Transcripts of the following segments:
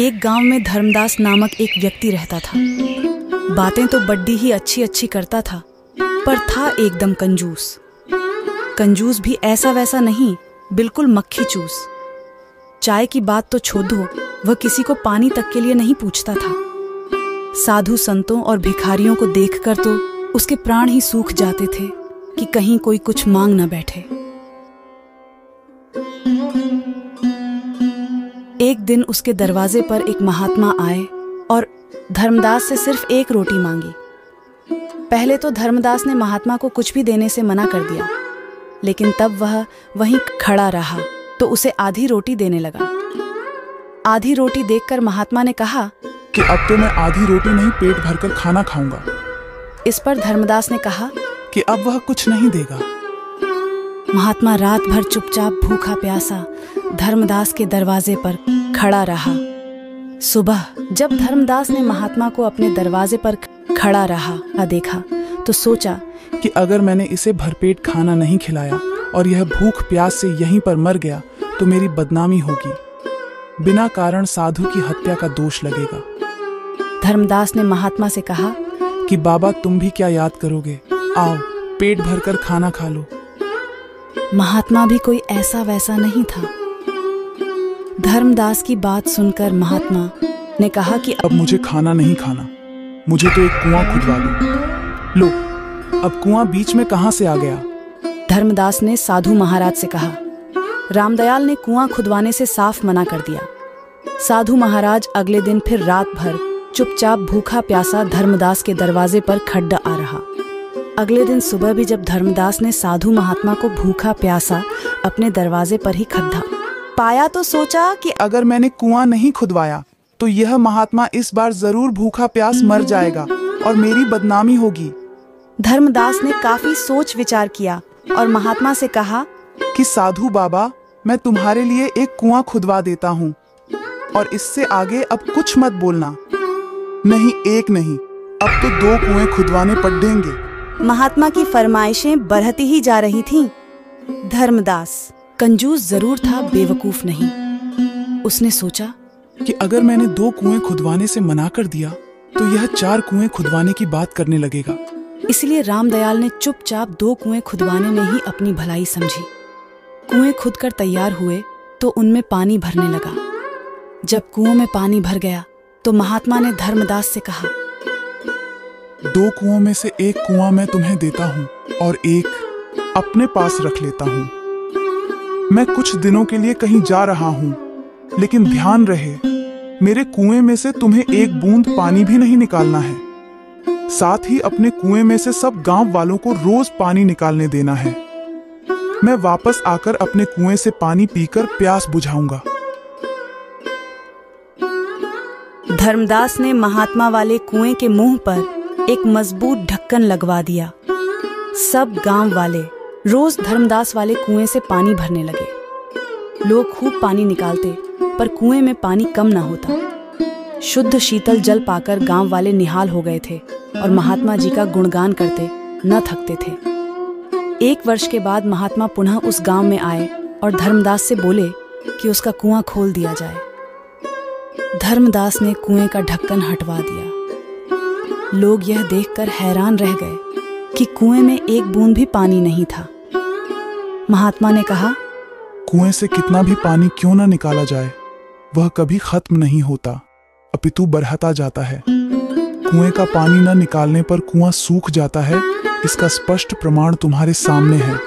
एक गांव में धर्मदास नामक एक व्यक्ति रहता था। बातें तो बड्डी ही अच्छी अच्छी करता था, पर था एकदम कंजूस। कंजूस भी ऐसा वैसा नहीं, बिल्कुल मक्खी चूस। चाय की बात तो छोड़ दो, वह किसी को पानी तक के लिए नहीं पूछता था। साधु संतों और भिखारियों को देखकर तो उसके प्राण ही सूख जाते थे कि कहीं कोई कुछ मांग न बैठे। एक दिन उसके दरवाजे पर एक महात्मा आए और धर्मदास से सिर्फ एक रोटी मांगी। पहले तो धर्मदास ने महात्मा को कुछ भी देने से मना कर दिया, लेकिन तब वह वहीं खड़ा रहा तो उसे आधी रोटी देने लगा। आधी रोटी देखकर महात्मा ने कहा कि अब तो मैं आधी रोटी नहीं, पेट भरकर खाना खाऊंगा। इस पर धर्मदास ने कहा कि अब वह कुछ नहीं देगा। महात्मा रात भर चुपचाप भूखा प्यासा धर्मदास के दरवाजे पर खड़ा रहा। सुबह जब धर्मदास ने महात्मा को अपने दरवाजे पर खड़ा रहा देखा तो सोचा कि अगर मैंने इसे भरपेट खाना नहीं खिलाया और यह भूख प्यास से यहीं पर मर गया तो मेरी बदनामी होगी। बिना कारण साधु की हत्या का दोष लगेगा। धर्मदास ने महात्मा से कहा कि बाबा तुम भी क्या याद करोगे, आओ पेट भरकर खाना खा लो। महात्मा भी कोई ऐसा वैसा नहीं था। धर्मदास की बात सुनकर महात्मा ने कहा कि अब मुझे खाना नहीं खाना, मुझे तो एक कुआं खुदवा दो। लो, अब कुआं बीच में कहां से आ गया? धर्मदास ने साधु महाराज से कहा। रामदयाल ने कुआं खुदवाने से साफ मना कर दिया। साधु महाराज अगले दिन फिर रात भर चुपचाप भूखा प्यासा धर्मदास के दरवाजे पर खड़ा आ रहा। अगले दिन सुबह भी जब धर्मदास ने साधु महात्मा को भूखा प्यासा अपने दरवाजे पर ही खड़ा पाया तो सोचा कि अगर मैंने कुआं नहीं खुदवाया तो यह महात्मा इस बार जरूर भूखा प्यास मर जाएगा और मेरी बदनामी होगी। धर्मदास ने काफी सोच विचार किया और महात्मा से कहा कि साधु बाबा, मैं तुम्हारे लिए एक कुआं खुदवा देता हूँ और इससे आगे अब कुछ मत बोलना। नहीं, एक नहीं, अब तो 2 कुएं खुदवाने पड़ेंगे। महात्मा की फरमाइशें बढ़ती ही जा रही थीं। धर्मदास कंजूस जरूर था, बेवकूफ नहीं। उसने सोचा कि अगर मैंने 2 कुएं खुदवाने से मना कर दिया तो यह 4 कुएं खुदवाने की बात करने लगेगा। इसलिए रामदयाल ने चुपचाप 2 कुएं खुदवाने में ही अपनी भलाई समझी। कुएं खुदकर तैयार हुए तो उनमें पानी भरने लगा। जब कुओं में पानी भर गया तो महात्मा ने धर्मदास से कहा, 2 कुओं में से एक कुआं मैं तुम्हें देता हूँ और एक अपने पास रख लेता हूँ। मैं कुछ दिनों के लिए कहीं जा रहा हूँ, लेकिन ध्यान रहे मेरे कुएं में से तुम्हें एक बूंद पानी भी नहीं निकालना है। साथ ही अपने कुएं में से सब गांव वालों को रोज पानी निकालने देना है। मैं वापस आकर अपने कुएं से पानी पीकर प्यास बुझाऊंगा। धर्मदास ने महात्मा वाले कुएं के मुंह पर एक मजबूत ढक्कन लगवा दिया। सब गांव वाले रोज धर्मदास वाले कुएं से पानी भरने लगे। लोग खूब पानी निकालते, पर कुएं में पानी कम न होता। शुद्ध शीतल जल पाकर गांव वाले निहाल हो गए थे और महात्मा जी का गुणगान करते न थकते थे। 1 वर्ष के बाद महात्मा पुनः उस गांव में आए और धर्मदास से बोले कि उसका कुआं खोल दिया जाए। धर्मदास ने कुएं का ढक्कन हटवा दिया। लोग यह देखकर हैरान रह गए कि कुएं में एक बूंद भी पानी नहीं था। महात्मा ने कहा, कुएं से कितना भी पानी क्यों न निकाला जाए, वह कभी खत्म नहीं होता, अपितु बढ़ता जाता है। कुएं का पानी न निकालने पर कुआं सूख जाता है, इसका स्पष्ट प्रमाण तुम्हारे सामने है।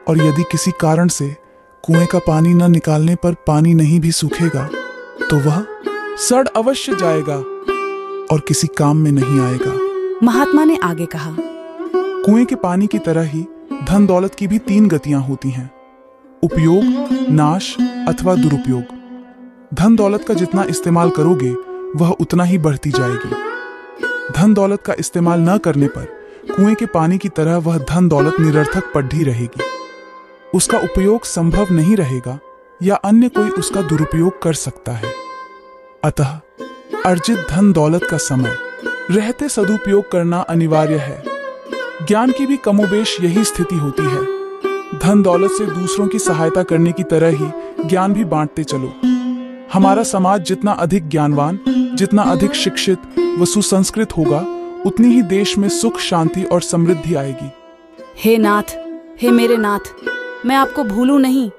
और यदि किसी कारण से कुएं का पानी न निकालने पर पानी नहीं भी सूखेगा तो वह सड़ अवश्य जाएगा और किसी काम में नहीं आएगा। महात्मा ने आगे कहा, कुएं के पानी की तरह ही धन दौलत की भी 3 गतियां होती हैं, उपयोग, नाश अथवा दुरुपयोग। धन दौलत का जितना इस्तेमाल करोगे वह उतना ही बढ़ती जाएगी। धन दौलत का इस्तेमाल न करने पर कुएं के पानी की तरह वह धन दौलत निरर्थक पड़ी रहेगी। उसका उपयोग संभव नहीं रहेगा या अन्य कोई उसका दुरुपयोग कर सकता है। अतः अर्जित धन दौलत का समय रहते सदुपयोग करना अनिवार्य है। ज्ञान की भी कमोबेश यही स्थिति होती है। धन दौलत से दूसरों की सहायता करने की तरह ही ज्ञान भी बांटते चलो। हमारा समाज जितना अधिक ज्ञानवान, जितना अधिक शिक्षित व सुसंस्कृत होगा, उतनी ही देश में सुख, शांति और समृद्धि आएगी। हे नाथ, हे मेरे नाथ, मैं आपको भूलूं नहीं,